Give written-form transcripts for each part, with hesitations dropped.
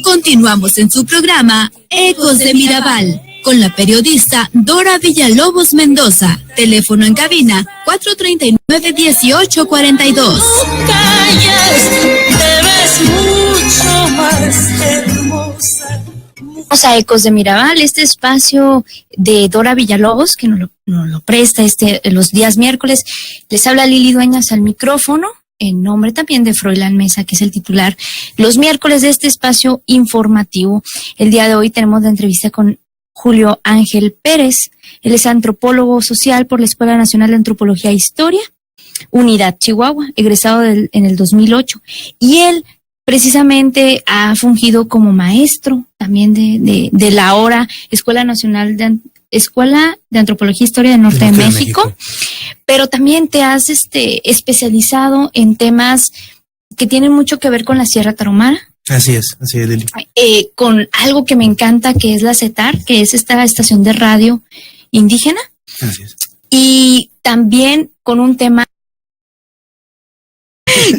Continuamos en su programa Ecos de Mirabal con la periodista Dora Villalobos Mendoza. Teléfono en cabina 439-1842. Calles, te ves mucho más hermosa. Vamos a Ecos de Mirabal, este espacio de Dora Villalobos que nos lo presta los días miércoles. Les habla Lili Dueñas al micrófono, en nombre también de Froilán Mesa, que es el titular, los miércoles de este espacio informativo. El día de hoy tenemos la entrevista con Julio Ángel Pérez. Él es antropólogo social por la Escuela Nacional de Antropología e Historia, Unidad Chihuahua, egresado en el 2008. Y él precisamente ha fungido como maestro también de la ahora Escuela Nacional Escuela de Antropología e Historia del Norte de México. Pero también te has especializado en temas que tienen mucho que ver con la Sierra Tarahumara. Así es, Lili. Con algo que me encanta, que es la CETAR, que es esta estación de radio indígena. Así es. Y también con un tema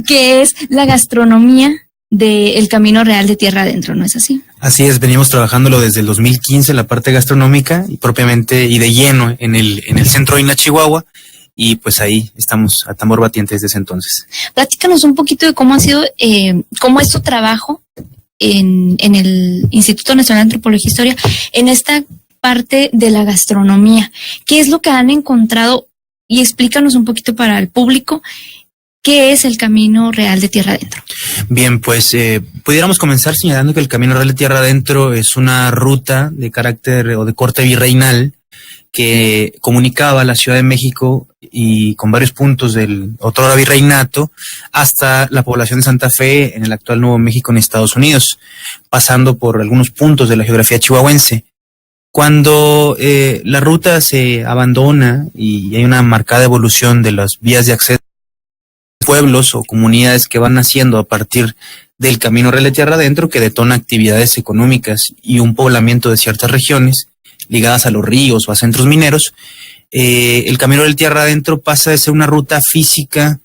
que es la gastronomía del Camino Real de Tierra Adentro, ¿no es así? Así es, venimos trabajándolo desde el 2015 en la parte gastronómica y propiamente y de lleno en el centro de Ina, Chihuahua, y pues ahí estamos a tambor batiente desde ese entonces. Platícanos un poquito de cómo ha sido, cómo es tu trabajo en el Instituto Nacional de Antropología e Historia, en esta parte de la gastronomía. ¿Qué es lo que han encontrado? Y explícanos un poquito para el público, ¿qué es el Camino Real de Tierra Adentro? Bien, pues pudiéramos comenzar señalando que el Camino Real de Tierra Adentro es una ruta de carácter o de corte virreinal que comunicaba la Ciudad de México y con varios puntos del otrora virreinato hasta la población de Santa Fe en el actual Nuevo México en Estados Unidos, pasando por algunos puntos de la geografía chihuahuense. Cuando la ruta se abandona y hay una marcada evolución de las vías de acceso, pueblos o comunidades que van naciendo a partir del Camino Real de Tierra Adentro, que detona actividades económicas y un poblamiento de ciertas regiones ligadas a los ríos o a centros mineros, el Camino del Tierra Adentro pasa de ser una ruta física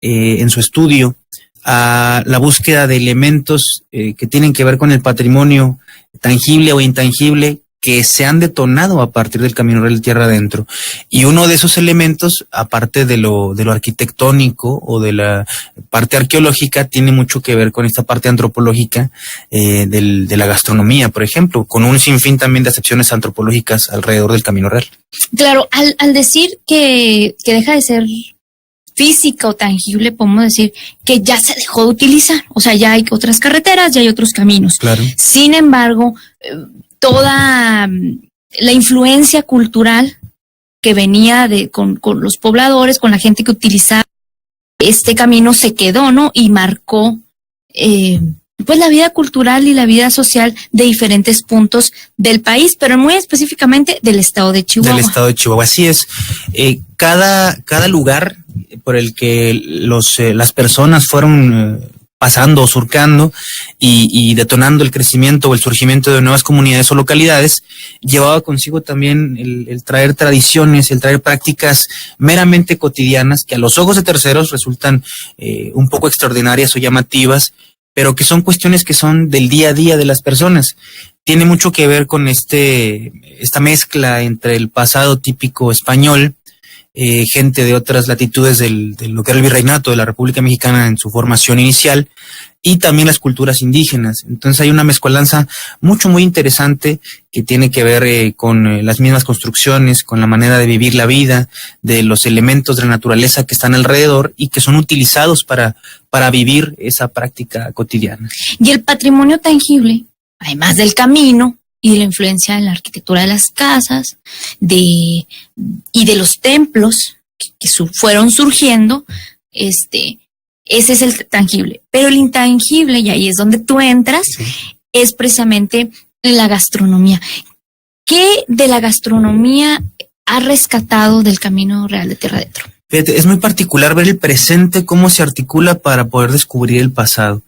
en su estudio a la búsqueda de elementos que tienen que ver con el patrimonio tangible o intangible que se han detonado a partir del Camino Real de Tierra Adentro. Y uno de esos elementos, aparte de lo arquitectónico o de la parte arqueológica, tiene mucho que ver con esta parte antropológica de la gastronomía, por ejemplo, con un sinfín también de acepciones antropológicas alrededor del Camino Real. Claro, al decir que deja de ser física o tangible, podemos decir que ya se dejó de utilizar. O sea, ya hay otras carreteras, ya hay otros caminos. Claro. Sin embargo, toda la influencia cultural que venía con los pobladores, con la gente que utilizaba este camino se quedó, ¿no? Y marcó pues la vida cultural y la vida social de diferentes puntos del país, pero muy específicamente del estado de Chihuahua. Del estado de Chihuahua, así es. Cada lugar por el que las personas fueron pasando o surcando y detonando el crecimiento o el surgimiento de nuevas comunidades o localidades, llevaba consigo también el traer tradiciones, el traer prácticas meramente cotidianas que a los ojos de terceros resultan un poco extraordinarias o llamativas, pero que son cuestiones que son del día a día de las personas. Tiene mucho que ver con esta mezcla entre el pasado típico español, gente de otras latitudes de lo que era el virreinato de la República Mexicana en su formación inicial, y también las culturas indígenas. Entonces hay una mezcolanza muy interesante que tiene que ver con las mismas construcciones, con la manera de vivir la vida, de los elementos de la naturaleza que están alrededor y que son utilizados para vivir esa práctica cotidiana. Y el patrimonio tangible, además del camino y de la influencia en la arquitectura de las casas y de los templos que fueron surgiendo, ese es el tangible. Pero el intangible, y ahí es donde tú entras, sí, es precisamente la gastronomía. ¿Qué de la gastronomía ha rescatado del Camino Real de Tierra Adentro? Fíjate, es muy particular ver el presente, cómo se articula para poder descubrir el pasado.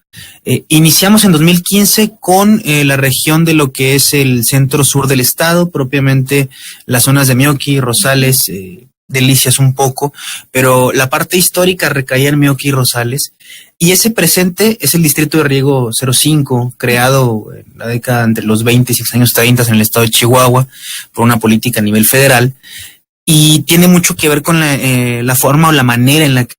Iniciamos en 2015 con la región de lo que es el centro sur del estado, propiamente las zonas de Meoqui, Rosales, Delicias un poco, pero la parte histórica recaía en Meoqui y Rosales. Y ese presente es el distrito de riego 05, creado en la década entre los 20 y los años 30 en el estado de Chihuahua por una política a nivel federal, y tiene mucho que ver con la forma o la manera en la que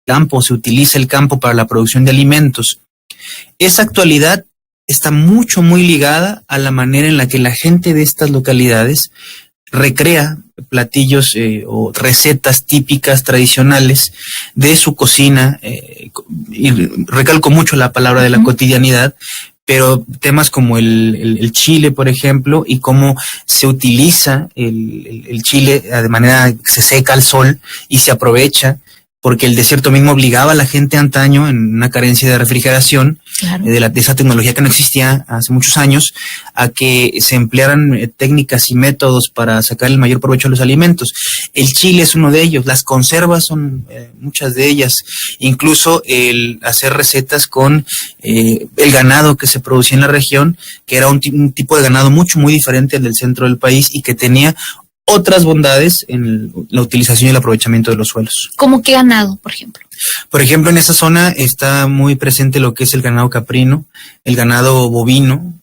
el campo se utiliza el campo para la producción de alimentos. Esa actualidad está muy ligada a la manera en la que la gente de estas localidades recrea platillos o recetas típicas tradicionales de su cocina, y recalco mucho la palabra de la cotidianidad, pero temas como el chile, por ejemplo, y cómo se utiliza el chile de manera que se seca al sol y se aprovecha, porque el desierto mismo obligaba a la gente antaño, en una carencia de refrigeración, claro, de esa tecnología que no existía hace muchos años, a que se emplearan técnicas y métodos para sacar el mayor provecho a los alimentos. El chile es uno de ellos, las conservas son muchas de ellas, incluso el hacer recetas con el ganado que se producía en la región, que era un tipo de ganado muy diferente al del centro del país y que tenía otras bondades en la utilización y el aprovechamiento de los suelos. ¿Cómo qué ganado, por ejemplo? Por ejemplo, en esa zona está muy presente lo que es el ganado caprino, el ganado bovino,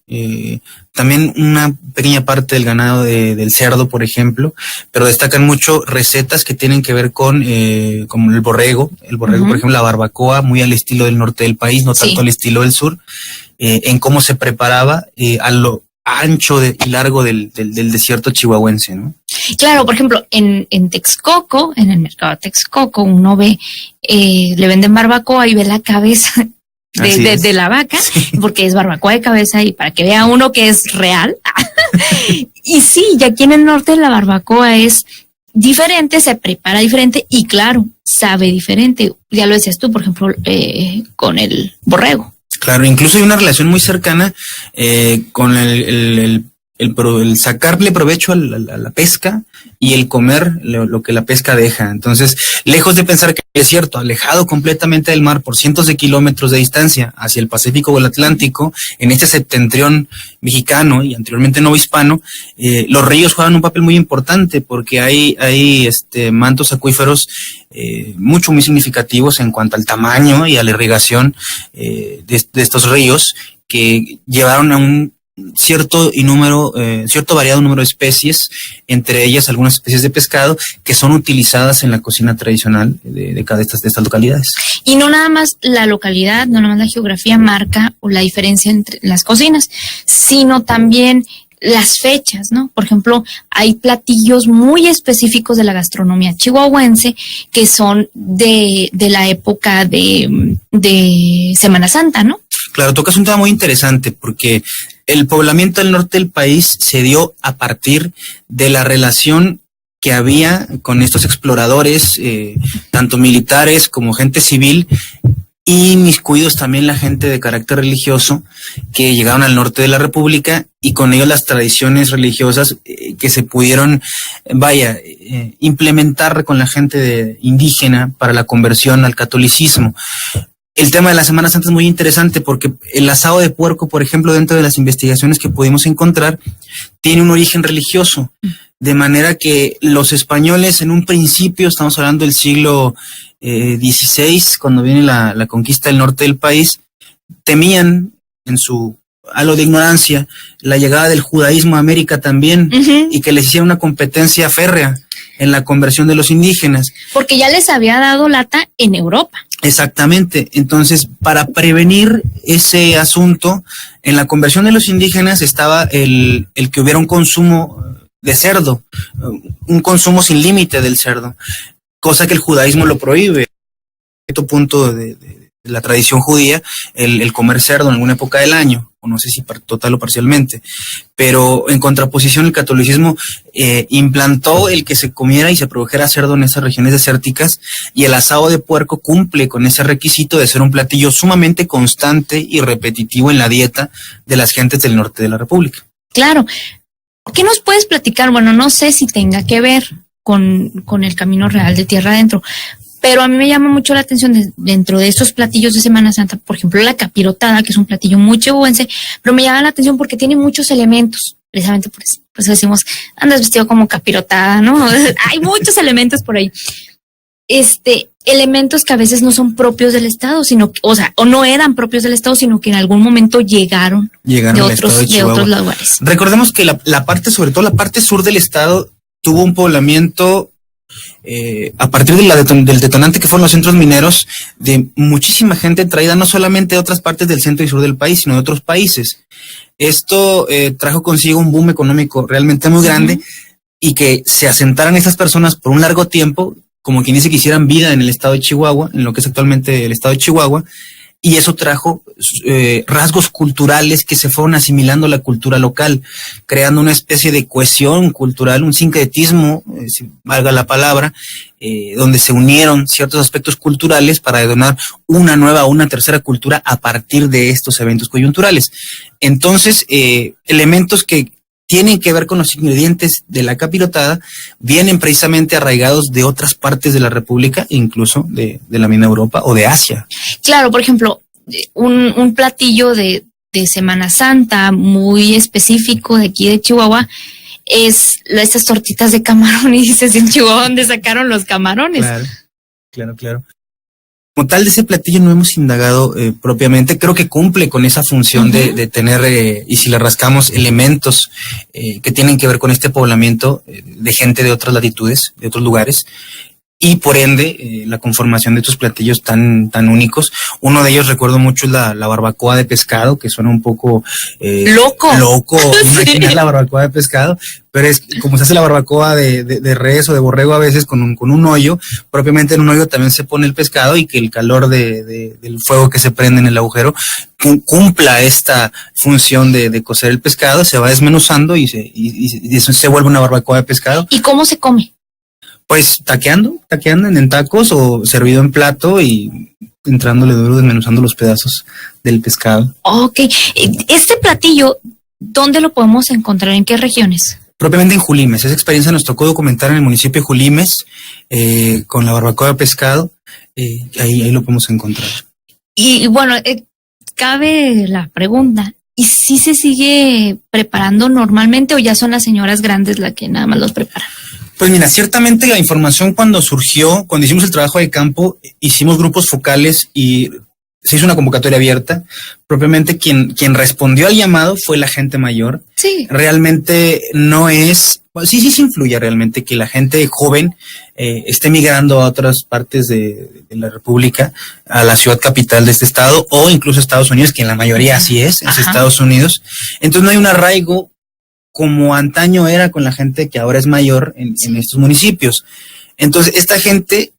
también una pequeña parte del ganado del cerdo, por ejemplo, pero destacan mucho recetas que tienen que ver con como el borrego, por ejemplo, la barbacoa, muy al estilo del norte del país, no tanto al estilo del sur, en cómo se preparaba a lo ancho y largo del desierto chihuahuense, ¿no? Claro, por ejemplo, en Texcoco, en el mercado de Texcoco, uno ve, le venden barbacoa y ve la cabeza de la vaca, porque es barbacoa de cabeza, y para que vea uno que es real. Y sí, y aquí en el norte la barbacoa es diferente, se prepara diferente y claro, sabe diferente. Ya lo decías tú, por ejemplo, con el borrego. Claro, incluso hay una relación muy cercana con el sacarle provecho a la pesca y el comer lo que la pesca deja. Entonces, lejos de pensar que el desierto, alejado completamente del mar por cientos de kilómetros de distancia hacia el Pacífico o el Atlántico, en este septentrión mexicano y anteriormente novohispano, los ríos juegan un papel muy importante porque hay mantos acuíferos muy significativos en cuanto al tamaño y a la irrigación de estos ríos, que llevaron a un cierto variado número de especies, entre ellas algunas especies de pescado que son utilizadas en la cocina tradicional de cada de estas localidades. Y no nada más la localidad, no nada más la geografía marca o la diferencia entre las cocinas, sino también las fechas, ¿no? Por ejemplo, hay platillos muy específicos de la gastronomía chihuahuense que son de la época de Semana Santa, ¿no? Claro, tocas un tema muy interesante porque el poblamiento del norte del país se dio a partir de la relación que había con estos exploradores, tanto militares como gente civil, y inmiscuidos también la gente de carácter religioso que llegaron al norte de la República, y con ellos las tradiciones religiosas que se pudieron, implementar con la gente indígena para la conversión al catolicismo. El tema de la Semana Santa es muy interesante porque el asado de puerco, por ejemplo, dentro de las investigaciones que pudimos encontrar, tiene un origen religioso, de manera que los españoles en un principio, estamos hablando del siglo XVI, cuando viene la conquista del norte del país, temían en su halo de ignorancia la llegada del judaísmo a América también, y que les hiciera una competencia férrea en la conversión de los indígenas. Porque ya les había dado lata en Europa. Exactamente. Entonces, para prevenir ese asunto, en la conversión de los indígenas estaba el que hubiera un consumo de cerdo, un consumo sin límite del cerdo, cosa que el judaísmo lo prohíbe. A cierto punto de la tradición judía, el comer cerdo en alguna época del año, o no sé si total o parcialmente, pero en contraposición el catolicismo implantó el que se comiera y se produjera cerdo en esas regiones desérticas, y el asado de puerco cumple con ese requisito de ser un platillo sumamente constante y repetitivo en la dieta de las gentes del norte de la República. Claro. ¿Qué nos puedes platicar? Bueno, no sé si tenga que ver con el Camino Real de Tierra Adentro, pero a mí me llama mucho la atención dentro de estos platillos de Semana Santa, por ejemplo, la capirotada, que es un platillo muy chihuahuense, pero me llama la atención porque tiene muchos elementos, precisamente por eso decimos, andas vestido como capirotada, ¿no? Hay muchos elementos por ahí. elementos que a veces no son propios del Estado, o no eran propios del Estado, sino que en algún momento llegaron de otros lugares. Recordemos que la parte, sobre todo la parte sur del Estado, tuvo un poblamiento a partir del detonante que fueron los centros mineros, de muchísima gente traída no solamente de otras partes del centro y sur del país, sino de otros países. Esto trajo consigo un boom económico realmente muy grande, y que se asentaran estas personas por un largo tiempo, como quien dice que hicieran vida en el estado de Chihuahua, en lo que es actualmente el estado de Chihuahua, y eso trajo rasgos culturales que se fueron asimilando a la cultura local, creando una especie de cohesión cultural, un sincretismo, si valga la palabra, donde se unieron ciertos aspectos culturales para donar una nueva o una tercera cultura a partir de estos eventos coyunturales. Entonces, elementos que tienen que ver con los ingredientes de la capirotada vienen precisamente arraigados de otras partes de la República, incluso de la misma Europa o de Asia. Claro, por ejemplo, un platillo de Semana Santa muy específico de aquí de Chihuahua es estas tortitas de camarón, y dices, ¿en Chihuahua dónde sacaron los camarones? Claro. Como tal de ese platillo no hemos indagado propiamente. Creo que cumple con esa función de tener, y si le rascamos, elementos que tienen que ver con este poblamiento de gente de otras latitudes, de otros lugares, y por ende la conformación de estos platillos tan únicos. Uno de ellos, recuerdo mucho, es la barbacoa de pescado, que suena un poco loco imaginar la barbacoa de pescado, pero es como se hace la barbacoa de res o de borrego a veces con un hoyo. Propiamente en un hoyo también se pone el pescado, y que el calor del fuego que se prende en el agujero cumpla esta función de cocer el pescado. Se va desmenuzando y eso se vuelve una barbacoa de pescado. ¿Y cómo se come? Pues taqueando en tacos, o servido en plato y entrándole duro, desmenuzando los pedazos del pescado. Ok. Este platillo, ¿dónde lo podemos encontrar? ¿En qué regiones? Propiamente en Julimes. Esa experiencia nos tocó documentar en el municipio de Julimes, con la barbacoa de pescado. Ahí lo podemos encontrar. Y bueno, cabe la pregunta, ¿y si se sigue preparando normalmente, o ya son las señoras grandes las que nada más los preparan? Pues mira, ciertamente la información cuando surgió, cuando hicimos el trabajo de campo, hicimos grupos focales y se hizo una convocatoria abierta. Propiamente quien respondió al llamado fue la gente mayor. Sí. Realmente no es, sí influye realmente que la gente joven esté migrando a otras partes de la República, a la ciudad capital de este estado, o incluso a Estados Unidos, que en la mayoría así es Estados Unidos. Entonces no hay un arraigo como antaño era con la gente que ahora es mayor en estos municipios. Entonces esta gente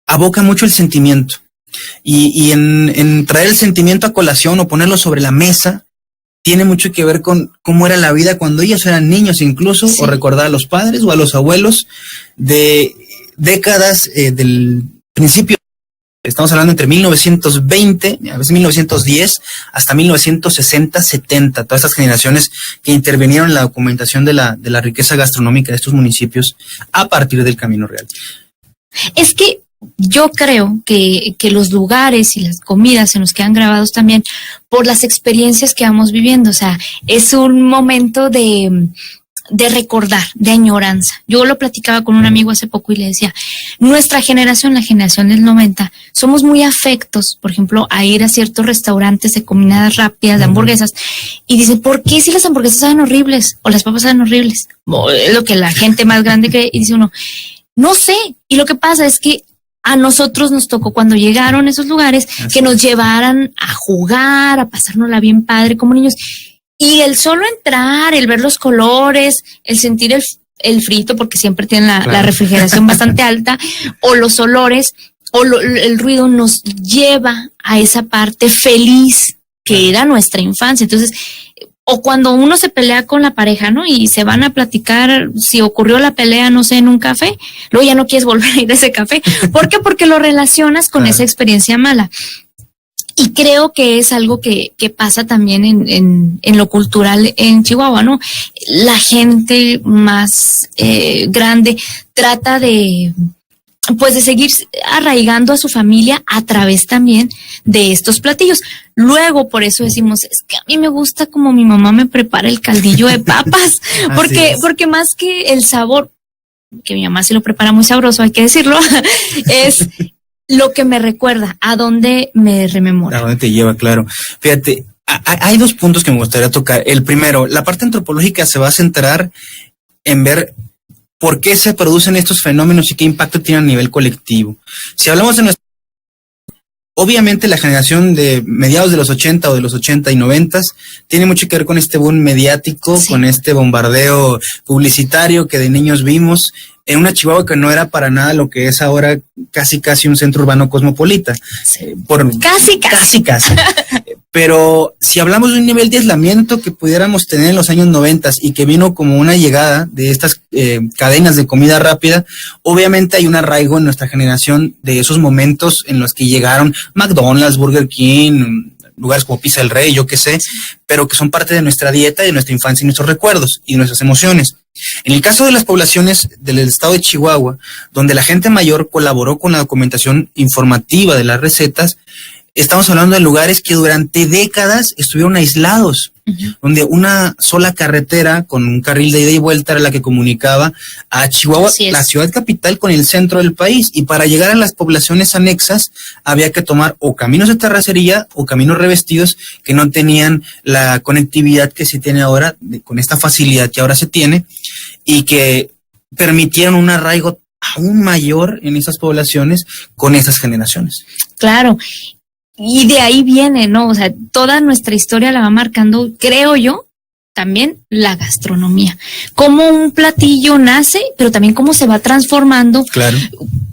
aboca mucho el sentimiento, y en traer el sentimiento a colación o ponerlo sobre la mesa tiene mucho que ver con cómo era la vida cuando ellos eran niños incluso, o recordar a los padres o a los abuelos de décadas del principio. Estamos hablando entre 1920, a veces 1910, hasta 1960, 70, todas estas generaciones que intervinieron en la documentación de la riqueza gastronómica de estos municipios a partir del Camino Real. Es que yo creo que los lugares y las comidas se nos quedan grabados también por las experiencias que vamos viviendo. O sea, es un momento de recordar, de añoranza. Yo lo platicaba con un amigo hace poco y le decía, nuestra generación, la generación del 90, somos muy afectos, por ejemplo, a ir a ciertos restaurantes de comidas rápidas, de hamburguesas, y dicen, ¿por qué si las hamburguesas saben horribles? O las papas saben horribles. Es lo que la gente más grande cree, y dice uno, no sé. Y lo que pasa es que a nosotros nos tocó, cuando llegaron esos lugares, que nos llevaran a jugar, a pasárnosla bien padre como niños. Y el solo entrar, el ver los colores, el sentir el frito, porque siempre tienen la refrigeración bastante alta, o los olores, o el ruido, nos lleva a esa parte feliz que era nuestra infancia. Entonces, o cuando uno se pelea con la pareja, ¿no? Y se van a platicar si ocurrió la pelea, no sé, en un café, luego ya no quieres volver a ir a ese café. ¿Por qué? Porque lo relacionas con esa experiencia mala. Y creo que es algo que pasa también en lo cultural en Chihuahua, ¿no? La gente más grande trata de seguir arraigando a su familia a través también de estos platillos. Luego, por eso decimos, es que a mí me gusta como mi mamá me prepara el caldillo de papas, porque más que el sabor, que mi mamá sí lo prepara muy sabroso, hay que decirlo, es lo que me recuerda, a dónde me rememora. A dónde te lleva, claro. Fíjate, hay dos puntos que me gustaría tocar. El primero, la parte antropológica se va a centrar en ver por qué se producen estos fenómenos y qué impacto tienen a nivel colectivo. Si hablamos de nuestra... Obviamente la generación de mediados de los 80 o de los 80 y 90 tiene mucho que ver con este boom mediático, sí, con este bombardeo publicitario que de niños vimos en una Chihuahua que no era para nada lo que es ahora casi un centro urbano cosmopolita. Sí. Casi. Pero si hablamos de un nivel de aislamiento que pudiéramos tener en los años 90 y que vino como una llegada de estas cadenas de comida rápida, obviamente hay un arraigo en nuestra generación de esos momentos en los que llegaron McDonald's, Burger King, lugares como Pizza del Rey, yo qué sé, pero que son parte de nuestra dieta, de nuestra infancia y nuestros recuerdos y nuestras emociones. En el caso de las poblaciones del estado de Chihuahua, donde la gente mayor colaboró con la documentación informativa de las recetas, estamos hablando de lugares que durante décadas estuvieron aislados, donde una sola carretera con un carril de ida y vuelta era la que comunicaba a Chihuahua, la ciudad capital, con el centro del país. Y para llegar a las poblaciones anexas había que tomar o caminos de terracería o caminos revestidos que no tenían la conectividad que se tiene ahora, con esta facilidad que ahora se tiene, y que permitieron un arraigo aún mayor en esas poblaciones con esas generaciones. Claro. Y de ahí viene, ¿no? O sea, toda nuestra historia la va marcando, creo yo, también la gastronomía. Cómo un platillo nace, pero también cómo se va transformando. Claro.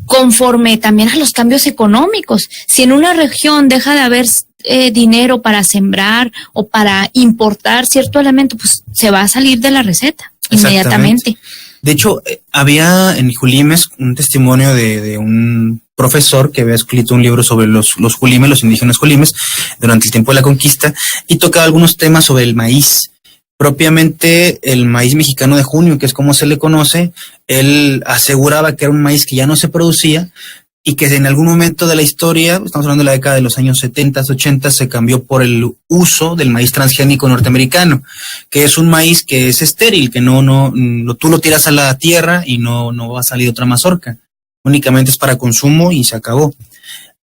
Conforme también a los cambios económicos. Si en una región deja de haber dinero para sembrar o para importar cierto elemento, pues se va a salir de la receta inmediatamente. De hecho, había en Julimes un testimonio de un profesor que había escrito un libro sobre los Julimes, los indígenas Julimes, durante el tiempo de la conquista, y tocaba algunos temas sobre el maíz. Propiamente el maíz mexicano de junio, que es como se le conoce, él aseguraba que era un maíz que ya no se producía y que en algún momento de la historia, estamos hablando de la década de los años 70, 80, se cambió por el uso del maíz transgénico norteamericano, que es un maíz que es estéril, que tú lo tiras a la tierra y no va a salir otra mazorca. Únicamente es para consumo y se acabó.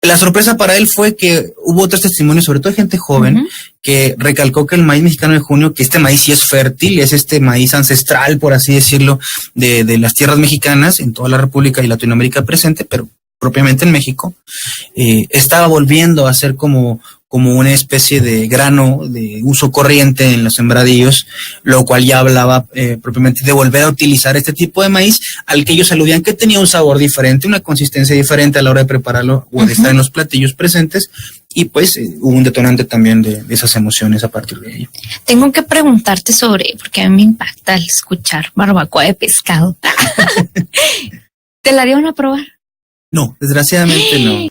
La sorpresa para él fue que hubo otros testimonios, sobre todo de gente joven, que recalcó que el maíz mexicano de junio, que este maíz sí es fértil, es este maíz ancestral, por así decirlo, de las tierras mexicanas, en toda la República y Latinoamérica presente, pero propiamente en México, estaba volviendo a ser como una especie de grano de uso corriente en los sembradíos, lo cual ya hablaba propiamente de volver a utilizar este tipo de maíz, al que ellos aludían que tenía un sabor diferente, una consistencia diferente a la hora de prepararlo o de estar en los platillos presentes, y pues hubo un detonante también de esas emociones a partir de ello. Tengo que preguntarte porque a mí me impacta al escuchar barbacoa de pescado. ¿Te la dieron a probar? No, desgraciadamente no.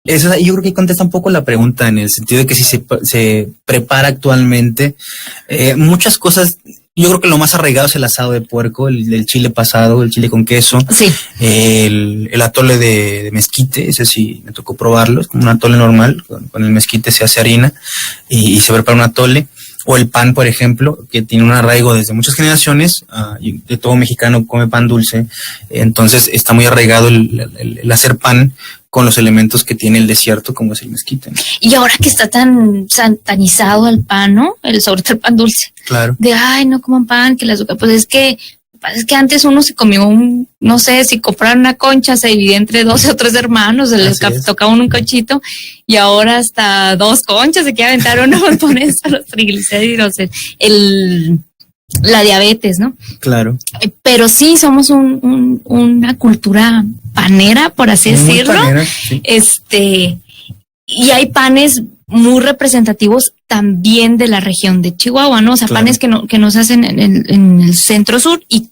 Eso, yo creo que contesta un poco la pregunta en el sentido de que si se prepara actualmente, muchas cosas, yo creo que lo más arraigado es el asado de puerco, el chile pasado, el chile con queso, sí, el atole de mezquite, ese sí me tocó probarlo, es como un atole normal, con el mezquite se hace harina y se prepara un atole. O el pan, por ejemplo, que tiene un arraigo desde muchas generaciones, y de todo mexicano come pan dulce, entonces está muy arraigado el hacer pan con los elementos que tiene el desierto, como es el mezquite, ¿no? Y ahora que está tan satanizado el pan, ¿no? Sobre todo el pan dulce. Claro. No coman pan, que el azúcar, pues es que antes uno se comió no sé, si compraron una concha, se dividía entre 12 o 3 hermanos, les tocaba un conchito, y ahora hasta 2 conchas se quiere aventar uno por eso, los triglicéridos, la diabetes, ¿no? Claro. Pero sí, somos una cultura panera, por así decirlo. Panera, sí. Y hay panes muy representativos también de la región de Chihuahua, ¿no? O sea, claro, panes que no se hacen en el centro sur y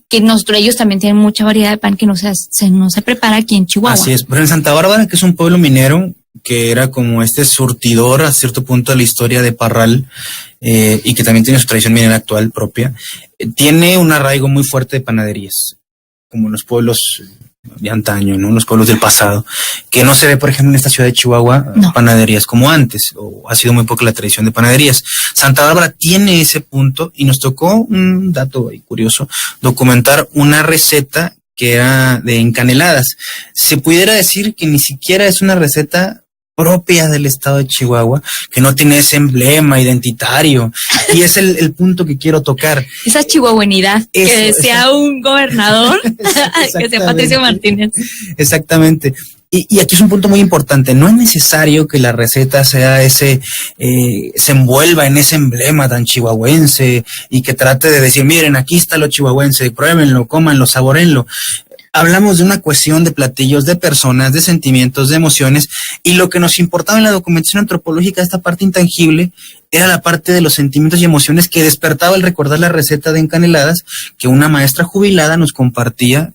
que ellos también tienen mucha variedad de pan que no se prepara aquí en Chihuahua. Así es, pero en Santa Bárbara, que es un pueblo minero, que era como este surtidor a cierto punto de la historia de Parral, y que también tiene su tradición minera actual propia, tiene un arraigo muy fuerte de panaderías, como en los pueblos de antaño, ¿no? Los pueblos del pasado, que no se ve, por ejemplo, en esta ciudad de Chihuahua, No. panaderías como antes, o ha sido muy poca la tradición de panaderías. Santa Bárbara tiene ese punto y nos tocó un dato ahí curioso, documentar una receta que era de encaneladas. Se pudiera decir que ni siquiera es una receta propia del estado de Chihuahua, que no tiene ese emblema identitario, y es el punto que quiero tocar. Esa chihuahuenidad que Eso, decía un gobernador, que sea Patricio Martínez. Exactamente. Y aquí es un punto muy importante. No es necesario que la receta sea se envuelva en ese emblema tan chihuahuense y que trate de decir, miren, aquí está lo chihuahuense, pruébenlo, cómanlo, saborenlo. Hablamos de una cuestión de platillos, de personas, de sentimientos, de emociones, y lo que nos importaba en la documentación antropológica, esta parte intangible, era la parte de los sentimientos y emociones que despertaba al recordar la receta de encaneladas que una maestra jubilada nos compartía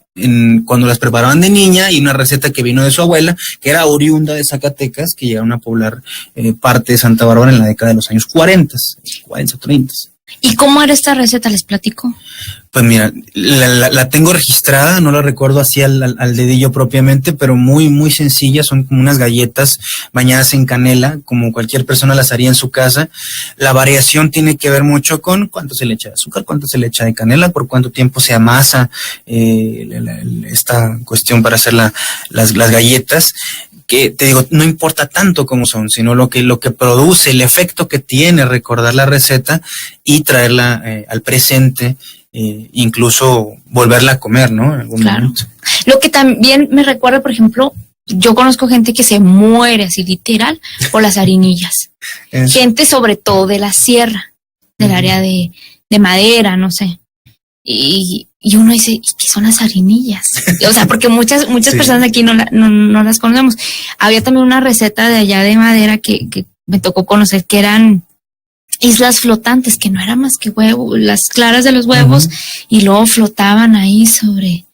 cuando las preparaban de niña, y una receta que vino de su abuela, que era oriunda de Zacatecas, que llegaron a poblar parte de Santa Bárbara en la década de los años 40 o 30. ¿Y cómo era esta receta? ¿Les platico? Pues mira, la tengo registrada, no la recuerdo así al dedillo propiamente, pero muy, muy sencilla. Son como unas galletas bañadas en canela, como cualquier persona las haría en su casa. La variación tiene que ver mucho con cuánto se le echa de azúcar, cuánto se le echa de canela, por cuánto tiempo se amasa esta cuestión para hacer las galletas. Que te digo, no importa tanto cómo son, sino lo que produce, el efecto que tiene recordar la receta y traerla al presente, incluso volverla a comer, ¿no? En algún Claro. momento. Lo que también me recuerda, por ejemplo, yo conozco gente que se muere así literal por las harinillas. Gente sobre todo de la sierra, del área de Madera, no sé. Y uno dice, ¿y qué son las harinillas? O sea, porque muchas Sí. personas aquí no las conocemos. Había también una receta de allá de Madera que me tocó conocer, que eran islas flotantes, que no eran más que huevo, las claras de los huevos, y luego flotaban ahí sobre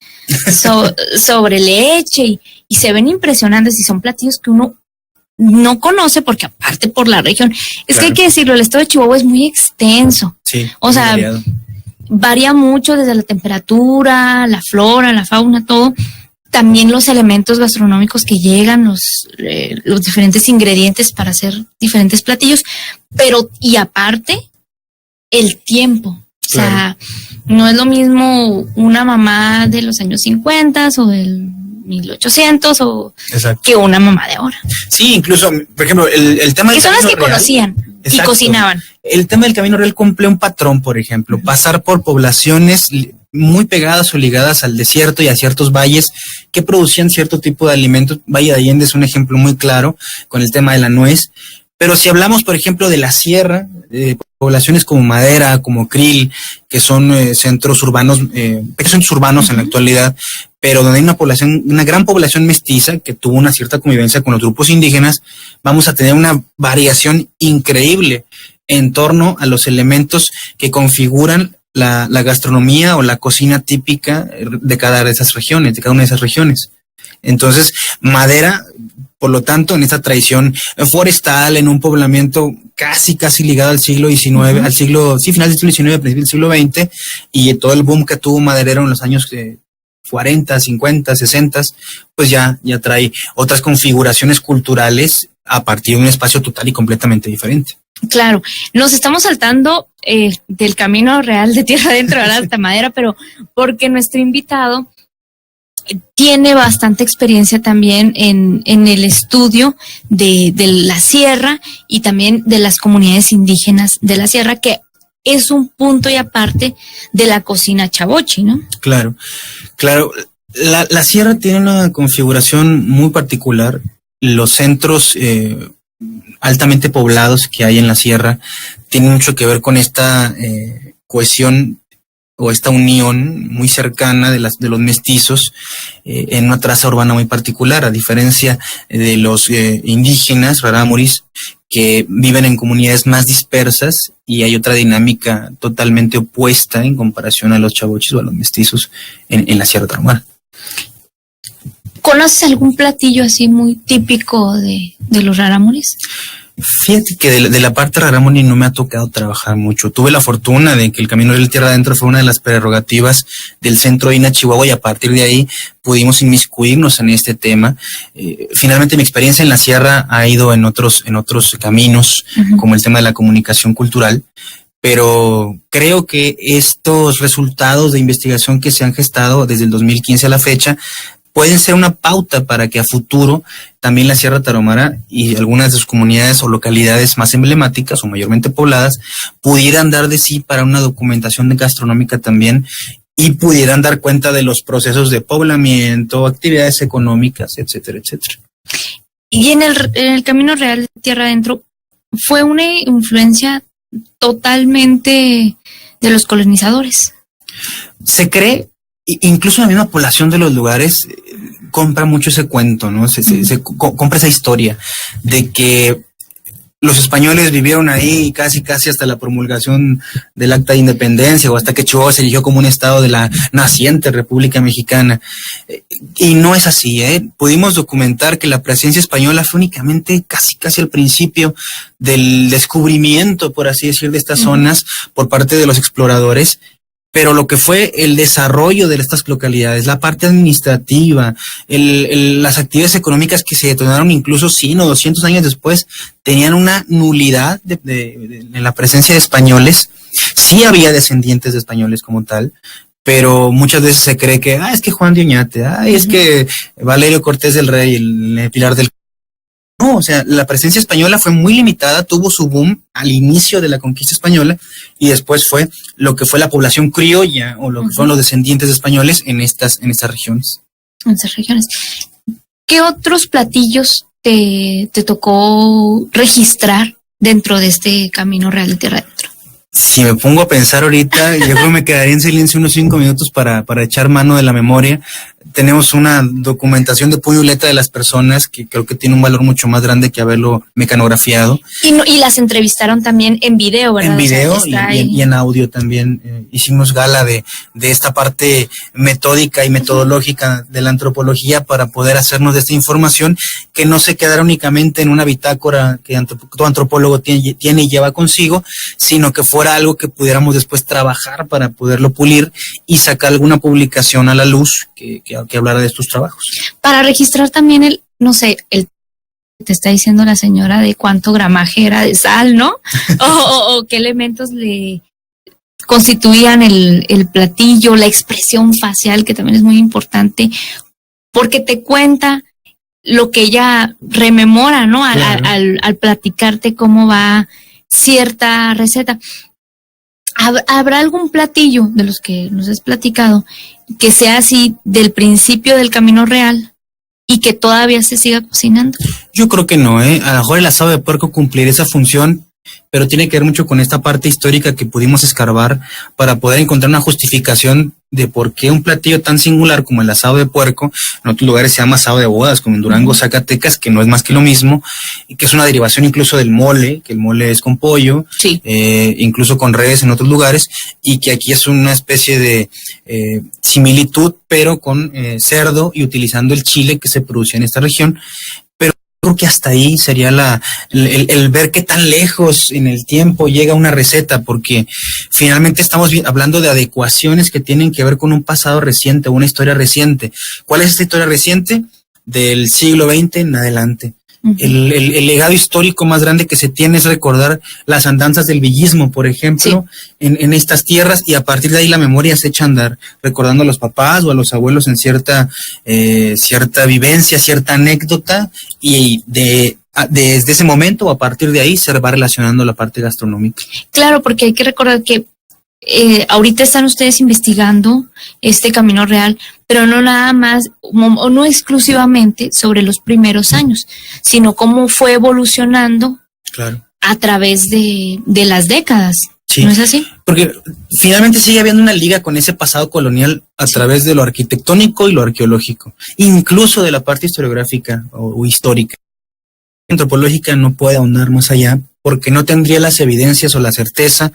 leche, y se ven impresionantes, y son platillos que uno no conoce, porque aparte por la región, es que hay que decirlo, el estado de Chihuahua es muy extenso. Sí, O muy sea, variado. varía mucho desde la temperatura, la flora, la fauna, todo. También los elementos gastronómicos que llegan, los diferentes ingredientes para hacer diferentes platillos, pero y aparte el tiempo. O sea, no es lo mismo una mamá de los años 50 o del 1800 Exacto. que una mamá de ahora. Sí, incluso, por ejemplo, el tema del Que son las camino que real. conocían y Exacto. cocinaban. El tema del camino real cumple un patrón, por ejemplo, pasar por poblaciones muy pegadas o ligadas al desierto y a ciertos valles que producían cierto tipo de alimentos. Valle de Allende es un ejemplo muy claro con el tema de la nuez. Pero si hablamos, por ejemplo, de la sierra, poblaciones como Madera, como Krill, que son centros urbanos, pequeños centros urbanos en la actualidad, pero donde hay una gran población mestiza que tuvo una cierta convivencia con los grupos indígenas, vamos a tener una variación increíble en torno a los elementos que configuran la gastronomía o la cocina típica de cada una de esas regiones. Entonces, Madera, por lo tanto, en esta tradición forestal, en un poblamiento casi ligado al siglo XIX, final del siglo XIX, principio del siglo XX, y todo el boom que tuvo maderero en los años 40, 50, 60, pues ya trae otras configuraciones culturales a partir de un espacio total y completamente diferente. Claro, nos estamos saltando del camino real de tierra adentro a la alta Madera, pero porque nuestro invitado tiene bastante experiencia también en el estudio de la sierra y también de las comunidades indígenas de la sierra, que es un punto y aparte de la cocina chavochi, ¿no? Claro. La sierra tiene una configuración muy particular. Los centros altamente poblados que hay en la sierra tienen mucho que ver con esta cohesión o esta unión muy cercana de los mestizos en una traza urbana muy particular, a diferencia de los indígenas, rarámuris, que viven en comunidades más dispersas, y hay otra dinámica totalmente opuesta en comparación a los chavochis o a los mestizos en la Sierra Tarahumara. ¿Conoces algún platillo así muy típico de los rarámuris? Fíjate que de la parte de Rarámuri no me ha tocado trabajar mucho. Tuve la fortuna de que el Camino Real Tierra Adentro fue una de las prerrogativas del Centro INA Chihuahua y a partir de ahí pudimos inmiscuirnos en este tema. Finalmente mi experiencia en la sierra ha ido en otros caminos, como el tema de la comunicación cultural, pero creo que estos resultados de investigación que se han gestado desde el 2015 a la fecha pueden ser una pauta para que a futuro también la Sierra Tarahumara y algunas de sus comunidades o localidades más emblemáticas o mayormente pobladas pudieran dar de sí para una documentación gastronómica también y pudieran dar cuenta de los procesos de poblamiento, actividades económicas, etcétera, etcétera. Y en el Camino Real de Tierra Adentro fue una influencia totalmente de los colonizadores. Se cree, incluso la misma población de los lugares compra mucho ese cuento, ¿no? Se compra esa historia de que los españoles vivieron ahí casi hasta la promulgación del Acta de Independencia o hasta que Chihuahua se eligió como un estado de la naciente República Mexicana. Y no es así, ¿eh? Pudimos documentar que la presencia española fue únicamente casi al principio del descubrimiento, por así decir, de estas zonas por parte de los exploradores. Pero lo que fue el desarrollo de estas localidades, la parte administrativa, las actividades económicas que se detonaron incluso 100 o 200 años después, tenían una nulidad en la presencia de españoles. Sí había descendientes de españoles como tal, pero muchas veces se cree que, es que Juan de Oñate, es que Valerio Cortés del Rey, el Pilar del... No, o sea, la presencia española fue muy limitada, tuvo su boom al inicio de la conquista española y después fue lo que fue la población criolla o lo que fueron los descendientes de españoles en estas regiones. En esas regiones. ¿Qué otros platillos te tocó registrar dentro de este Camino Real de Tierra Adentro? Si me pongo a pensar ahorita, yo creo que me quedaría en silencio unos 5 minutos para echar mano de la memoria. Tenemos una documentación de puño y letra de las personas que creo que tiene un valor mucho más grande que haberlo mecanografiado. Y las entrevistaron también en video, ¿verdad? En video y en audio también. Hicimos gala de esta parte metódica y metodológica de la antropología para poder hacernos de esta información que no se quedara únicamente en una bitácora que todo antropólogo tiene y lleva consigo, sino que fuera algo que pudiéramos después trabajar para poderlo pulir y sacar alguna publicación a la luz que hablara de estos trabajos. Para registrar también te está diciendo la señora de cuánto gramaje era de sal, ¿no? o qué elementos le constituían el platillo, la expresión facial, que también es muy importante, porque te cuenta lo que ella rememora, ¿no? Claro. Al platicarte cómo va cierta receta. ¿Habrá algún platillo de los que nos has platicado que sea así del principio del Camino Real y que todavía se siga cocinando? Yo creo que no, ¿eh? A lo mejor el asado de puerco cumplirá esa función, pero tiene que ver mucho con esta parte histórica que pudimos escarbar para poder encontrar una justificación de por qué un platillo tan singular como el asado de puerco, en otros lugares se llama asado de bodas, como en Durango, Zacatecas, que no es más que lo mismo, y que es una derivación incluso del mole, que el mole es con pollo, sí. Incluso con res en otros lugares, y que aquí es una especie de similitud, pero con cerdo y utilizando el chile que se produce en esta región. Creo que hasta ahí sería el ver qué tan lejos en el tiempo llega una receta, porque finalmente estamos hablando de adecuaciones que tienen que ver con un pasado reciente, una historia reciente. ¿Cuál es esta historia reciente? Del siglo XX en adelante. Uh-huh. El legado histórico más grande que se tiene es recordar las andanzas del villismo, por ejemplo, sí. en estas tierras, y a partir de ahí la memoria se echa a andar, recordando a los papás o a los abuelos en cierta vivencia, cierta anécdota, y desde ese momento o a partir de ahí se va relacionando la parte gastronómica. Claro, porque hay que recordar que ahorita están ustedes investigando este Camino Real, pero no nada más, o no exclusivamente sobre los primeros años, sino cómo fue evolucionando, claro, a través de las décadas. Sí. ¿No es así? Porque finalmente sigue habiendo una liga con ese pasado colonial a través de lo arquitectónico y lo arqueológico, incluso de la parte historiográfica o histórica. La antropológica no puede ahondar más allá porque no tendría las evidencias o la certeza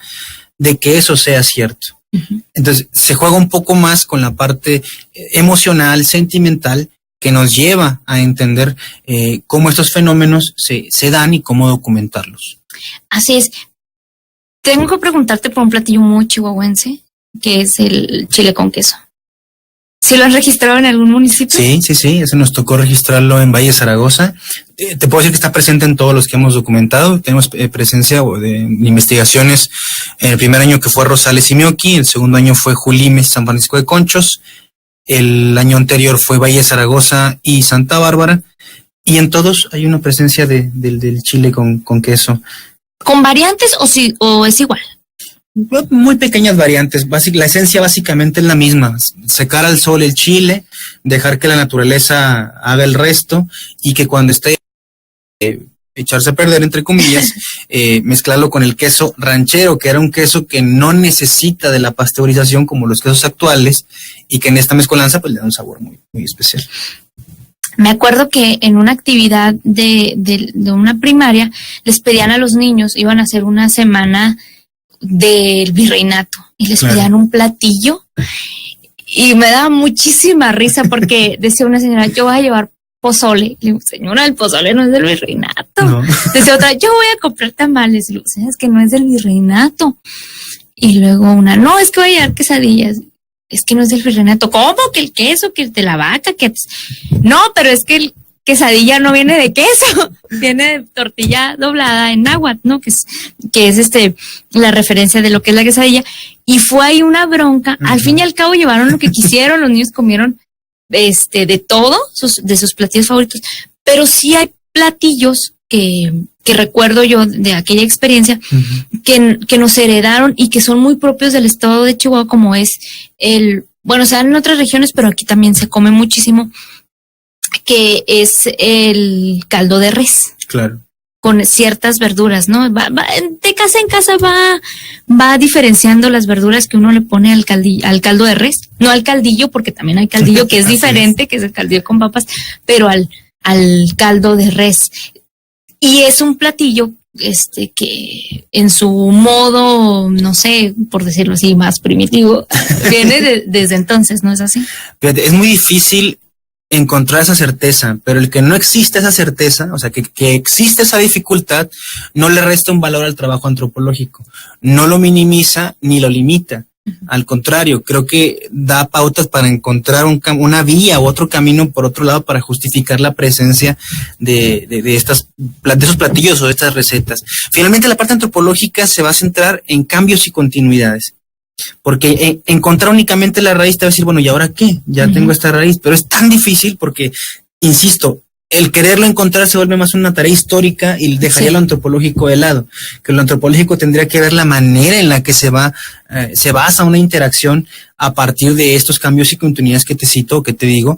de que eso sea cierto. Uh-huh. Entonces se juega un poco más con la parte emocional, sentimental, que nos lleva a entender cómo estos fenómenos se dan y cómo documentarlos. Así es. Tengo que preguntarte por un platillo muy chihuahuense, que es el chile con queso. ¿Sí lo han registrado en algún municipio? Sí, eso nos tocó registrarlo en Valle de Zaragoza. Te puedo decir que está presente en todos los que hemos documentado. Tenemos presencia de investigaciones en el primer año, que fue Rosales y Mioqui, el segundo año fue Julimes, San Francisco de Conchos, el año anterior fue Valle de Zaragoza y Santa Bárbara, y en todos hay una presencia del chile con queso. ¿Con variantes o es igual? Muy pequeñas variantes. La esencia básicamente es la misma: secar al sol el chile, dejar que la naturaleza haga el resto, y que cuando esté echarse a perder, entre comillas, mezclarlo con el queso ranchero, que era un queso que no necesita de la pasteurización como los quesos actuales, y que en esta mezcolanza pues le da un sabor muy, muy especial. Me acuerdo que en una actividad de una primaria les pedían a los niños, iban a hacer una semana del virreinato, y les pedían un platillo, y me daba muchísima risa porque decía una señora: yo voy a llevar pozole. Le digo: señora, el pozole no es del virreinato. No. Decía otra: yo voy a comprar tamales. Le digo: es que no es del virreinato. Y luego una: no, es que voy a llevar quesadillas. Es que no es del virreinato. ¿Cómo? Que el queso, que el de la vaca, que no, pero es que el quesadilla no viene de queso, viene de tortilla doblada en náhuatl, ¿no? Que es la referencia de lo que es la quesadilla. Y fue ahí una bronca. Al fin y al cabo llevaron lo que quisieron, los niños comieron de todo, de sus platillos favoritos, pero sí hay platillos que recuerdo yo de aquella experiencia, que nos heredaron y que son muy propios del estado de Chihuahua, como es bueno, se dan en otras regiones, pero aquí también se come muchísimo, que es el caldo de res. Claro. Con ciertas verduras, ¿no? De casa en casa va diferenciando las verduras que uno le pone al caldo de res, no al caldillo, porque también hay caldillo que es diferente, que es el caldillo con papas, pero al caldo de res. Y es un platillo que en su modo, no sé, por decirlo así, más primitivo, viene desde entonces, ¿no es así? Fíjate, es muy difícil encontrar esa certeza, pero el que no existe esa certeza, o sea, que existe esa dificultad, no le resta un valor al trabajo antropológico, no lo minimiza ni lo limita. Al contrario, creo que da pautas para encontrar una vía u otro camino por otro lado para justificar la presencia de esos platillos o de estas recetas. Finalmente, la parte antropológica se va a centrar en cambios y continuidades. Porque encontrar únicamente la raíz te va a decir: bueno, ¿y ahora qué? Ya tengo esta raíz, pero es tan difícil porque, insisto, el quererlo encontrar se vuelve más una tarea histórica y dejaría lo antropológico de lado. Que lo antropológico tendría que ver la manera en la que se basa una interacción a partir de estos cambios y continuidades que te cito, que te digo,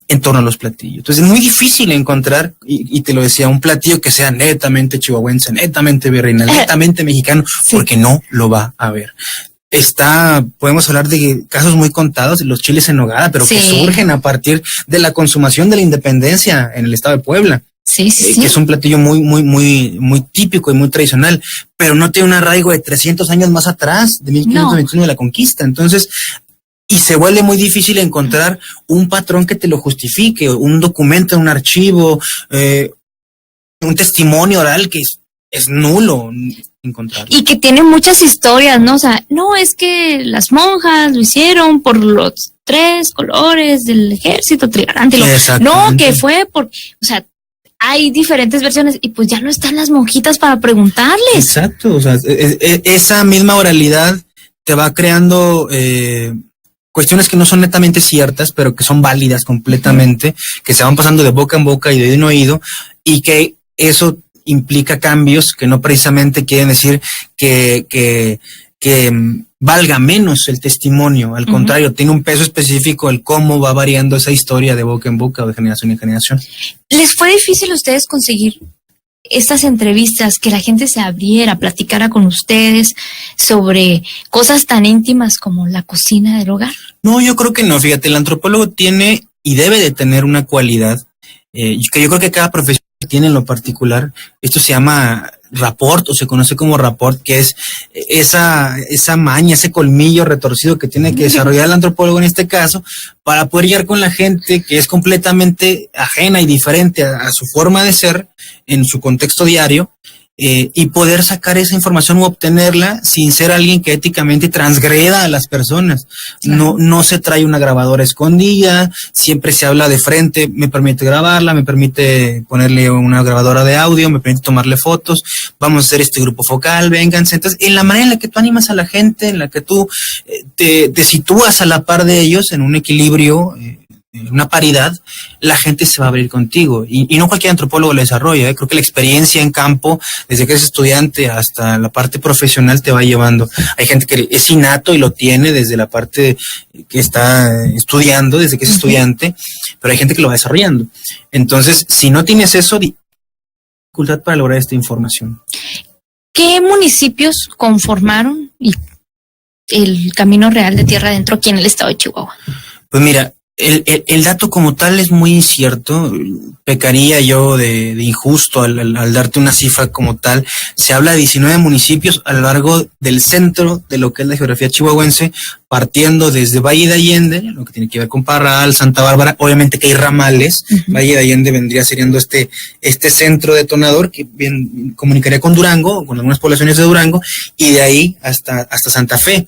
en torno a los platillos. Entonces es muy difícil encontrar, y te lo decía, un platillo que sea netamente chihuahuense, netamente virreinal, netamente mexicano, porque no lo va a haber. Podemos hablar de casos muy contados, los chiles en nogada, pero que surgen a partir de la consumación de la independencia en el estado de Puebla. Que es un platillo muy, muy, muy, muy típico y muy tradicional, pero no tiene un arraigo de 300 años más atrás, de 1521 de la conquista. Entonces, y se vuelve muy difícil encontrar un patrón que te lo justifique, un documento en un archivo, un testimonio oral que es nulo encontrar. Y que tiene muchas historias, ¿no? O sea, no, es que las monjas lo hicieron por los 3 colores del ejército trigarante. No, que fue por... O sea, hay diferentes versiones y pues ya no están las monjitas para preguntarles. Exacto, o sea, esa misma oralidad te va creando cuestiones que no son netamente ciertas, pero que son válidas completamente, que se van pasando de boca en boca y de oído en oído, y que eso implica cambios que no precisamente quieren decir que valga menos el testimonio. Al contrario, tiene un peso específico el cómo va variando esa historia de boca en boca o de generación en generación. ¿Les fue difícil a ustedes conseguir estas entrevistas, que la gente se abriera, platicara con ustedes sobre cosas tan íntimas como la cocina del hogar? No, yo creo que no. Fíjate, el antropólogo tiene y debe de tener una cualidad que yo creo que cada profesión tiene en lo particular. Esto se llama rapport, o se conoce como rapport, que es esa maña, ese colmillo retorcido que tiene que desarrollar el antropólogo en este caso, para poder llegar con la gente que es completamente ajena y diferente a su forma de ser en su contexto diario, y poder sacar esa información u obtenerla sin ser alguien que éticamente transgreda a las personas. Claro. No se trae una grabadora escondida, siempre se habla de frente, me permite grabarla, me permite ponerle una grabadora de audio, me permite tomarle fotos, vamos a hacer este grupo focal, vénganse. Entonces, en la manera en la que tú animas a la gente, en la que tú te sitúas a la par de ellos en un equilibrio, una paridad, la gente se va a abrir contigo, y no cualquier antropólogo lo desarrolla, Creo que la experiencia en campo, desde que eres estudiante hasta la parte profesional, te va llevando. Hay gente que es innato y lo tiene desde la parte que está estudiando, desde que es estudiante, pero hay gente que lo va desarrollando. Entonces, si no tienes eso, dificultad para lograr esta información. ¿Qué municipios conformaron el Camino Real de Tierra Adentro aquí en el estado de Chihuahua? Pues mira, el dato como tal es muy incierto. Pecaría yo de injusto al darte una cifra como tal. Se habla de 19 municipios a lo largo del centro de lo que es la geografía chihuahuense, partiendo desde Valle de Allende, lo que tiene que ver con Parral, Santa Bárbara, obviamente que hay ramales. Valle de Allende vendría siendo este centro detonador que bien comunicaría con Durango, con algunas poblaciones de Durango, y de ahí hasta Santa Fe.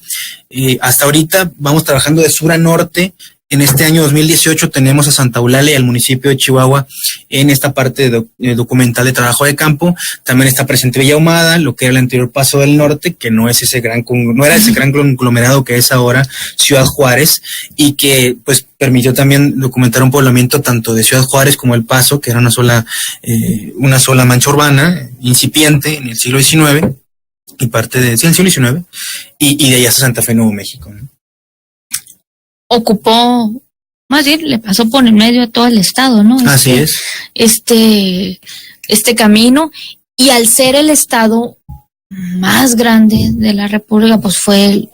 Hasta ahorita vamos trabajando de sur a norte. En este año 2018 tenemos a Santa Eulalia y al municipio de Chihuahua en esta parte documental de trabajo de campo. También está presente Villa Ahumada, lo que era el anterior Paso del Norte, que no era ese gran conglomerado que es ahora Ciudad Juárez, y que pues permitió también documentar un poblamiento tanto de Ciudad Juárez como El Paso, que era una sola mancha urbana incipiente en el siglo XIX y parte del siglo XIX, y de ahí hasta Santa Fe, Nuevo México, ¿no? Ocupó, más bien le pasó por el medio a todo el estado, ¿no? Así es. Este camino, y al ser el estado más grande de la República, pues fue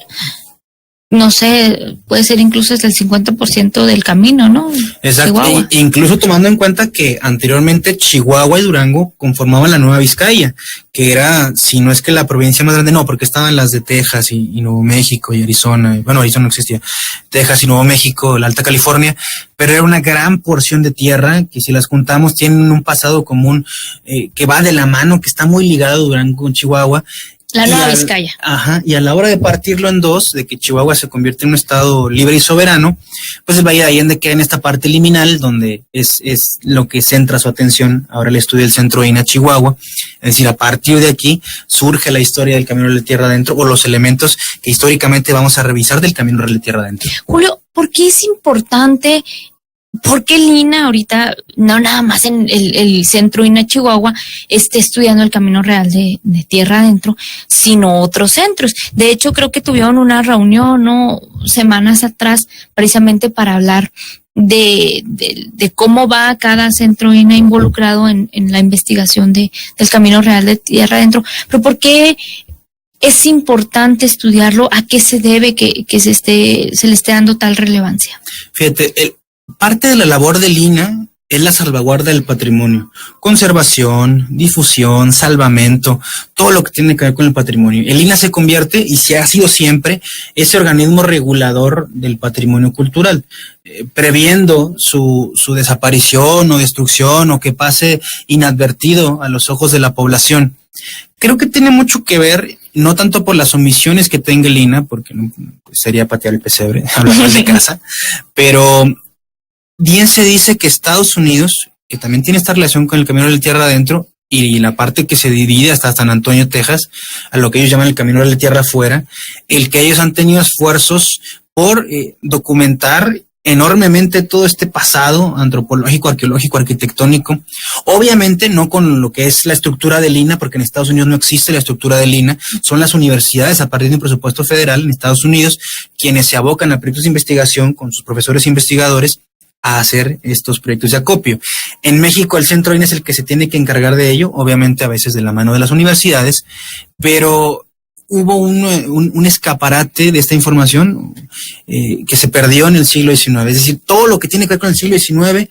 no sé, puede ser incluso hasta el 50% del camino, ¿no? Exacto, incluso tomando en cuenta que anteriormente Chihuahua y Durango conformaban la Nueva Vizcaya, que era, si no es que la provincia más grande, no, porque estaban las de Texas y Nuevo México y Arizona, bueno, Arizona no existía, Texas y Nuevo México, la Alta California, pero era una gran porción de tierra que si las juntamos tienen un pasado común que va de la mano, que está muy ligado Durango con Chihuahua. La Nueva Vizcaya. Ajá, y a la hora de partirlo en dos, de que Chihuahua se convierte en un estado libre y soberano, pues el Valle de Allende queda en esta parte liminal, donde es lo que centra su atención ahora el estudio del Centro INA Chihuahua. Es decir, a partir de aquí surge la historia del Camino Real de Tierra Adentro, o los elementos que históricamente vamos a revisar del Camino Real de Tierra Adentro. Julio, ¿por qué es importante? ¿Por qué el INA ahorita, no nada más en el Centro INA Chihuahua, esté estudiando el Camino Real de Tierra Adentro, sino otros centros? De hecho, creo que tuvieron una reunión, ¿no?, semanas atrás, precisamente para hablar de cómo va cada centro INA involucrado en la investigación del Camino Real de Tierra Adentro. Pero ¿por qué es importante estudiarlo? ¿A qué se debe que se le esté dando tal relevancia? Fíjate, parte de la labor del INA es la salvaguarda del patrimonio, conservación, difusión, salvamento, todo lo que tiene que ver con el patrimonio. El INA se convierte, y se ha sido siempre, ese organismo regulador del patrimonio cultural, previendo su desaparición o destrucción, o que pase inadvertido a los ojos de la población. Creo que tiene mucho que ver, no tanto por las omisiones que tenga el INA, porque no, pues sería patear el pesebre, hablar mal de casa, pero bien se dice que Estados Unidos, que también tiene esta relación con el Camino de Tierra Adentro, y la parte que se divide hasta San Antonio, Texas, a lo que ellos llaman el Camino de Tierra Afuera, el que ellos han tenido esfuerzos por documentar enormemente todo este pasado antropológico, arqueológico, arquitectónico, obviamente no con lo que es la estructura del INA, porque en Estados Unidos no existe la estructura del INA, son las universidades a partir de un presupuesto federal en Estados Unidos quienes se abocan a proyectos de investigación con sus profesores e investigadores a hacer estos proyectos de acopio. En México el Centro INA es el que se tiene que encargar de ello, obviamente a veces de la mano de las universidades, pero hubo un escaparate de esta información que se perdió en el siglo XIX. Es decir, todo lo que tiene que ver con el siglo XIX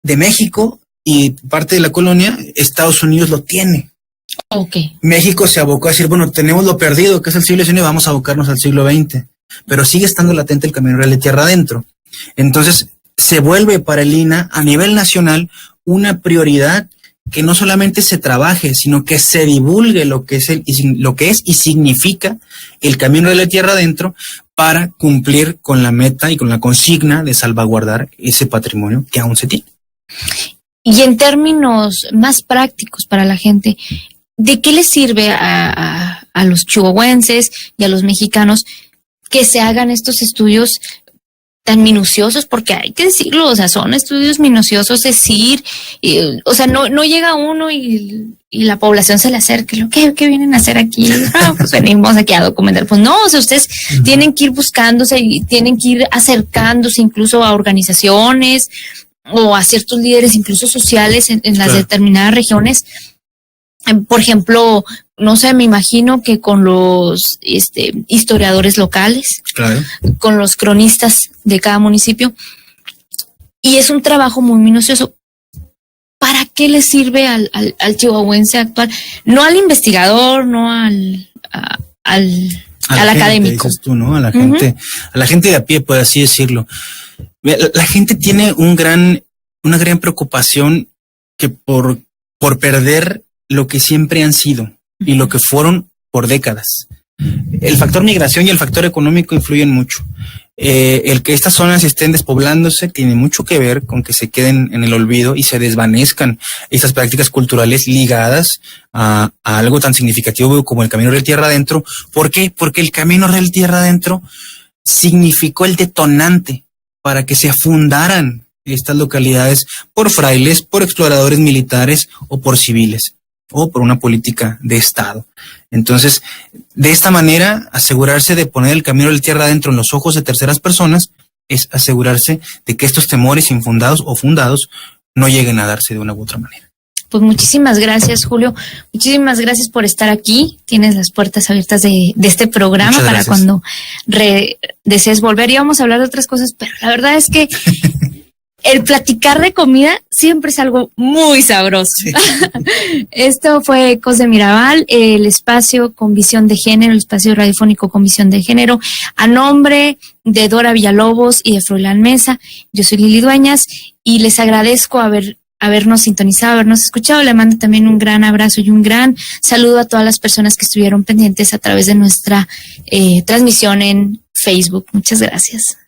de México y parte de la colonia, Estados Unidos lo tiene. Okay. México se abocó a decir, bueno, tenemos lo perdido, que es el siglo XIX, vamos a abocarnos al siglo XX. Pero sigue estando latente el Camino Real de Tierra Adentro. Entonces, se vuelve para el INAH a nivel nacional una prioridad que no solamente se trabaje, sino que se divulgue lo que es y significa el Camino Real de Tierra Adentro para cumplir con la meta y con la consigna de salvaguardar ese patrimonio que aún se tiene. Y en términos más prácticos para la gente, ¿de qué les sirve a los chihuahuenses y a los mexicanos que se hagan estos estudios tan minuciosos? Porque hay que decirlo, o sea, son estudios minuciosos, es decir, o sea, no llega uno y la población se le acerca, ¿qué vienen a hacer aquí? Pues venimos aquí a documentar. Pues no, o sea, ustedes tienen que ir buscándose y tienen que ir acercándose incluso a organizaciones o a ciertos líderes, incluso sociales en las determinadas regiones. Por ejemplo, no sé, me imagino que con los historiadores locales, claro, con los cronistas de cada municipio, y es un trabajo muy minucioso. ¿Para qué le sirve al chihuahuense actual? No al investigador, no al académico. Dices tú, ¿no? A la gente de a pie, por así decirlo. La gente tiene una gran preocupación que por perder lo que siempre han sido y lo que fueron por décadas. El factor migración y el factor económico influyen mucho. El que estas zonas estén despoblándose tiene mucho que ver con que se queden en el olvido y se desvanezcan estas prácticas culturales ligadas a algo tan significativo como el Camino Real Tierra Adentro. ¿Por qué? Porque el Camino Real Tierra Adentro significó el detonante para que se fundaran estas localidades por frailes, por exploradores militares o por civiles, o por una política de Estado. Entonces, de esta manera, asegurarse de poner el Camino de Tierra Adentro en los ojos de terceras personas es asegurarse de que estos temores infundados o fundados no lleguen a darse de una u otra manera. Pues muchísimas gracias, Julio. Muchísimas gracias por estar aquí. Tienes las puertas abiertas de este programa para cuando desees volver. Y vamos a hablar de otras cosas, pero la verdad es que el platicar de comida siempre es algo muy sabroso. Sí. Esto fue Ecos de Mirabal, el espacio con visión de género, el espacio radiofónico con visión de género. A nombre de Dora Villalobos y de Froilán Mesa, yo soy Lili Dueñas y les agradezco habernos sintonizado, habernos escuchado. Le mando también un gran abrazo y un gran saludo a todas las personas que estuvieron pendientes a través de nuestra transmisión en Facebook. Muchas gracias.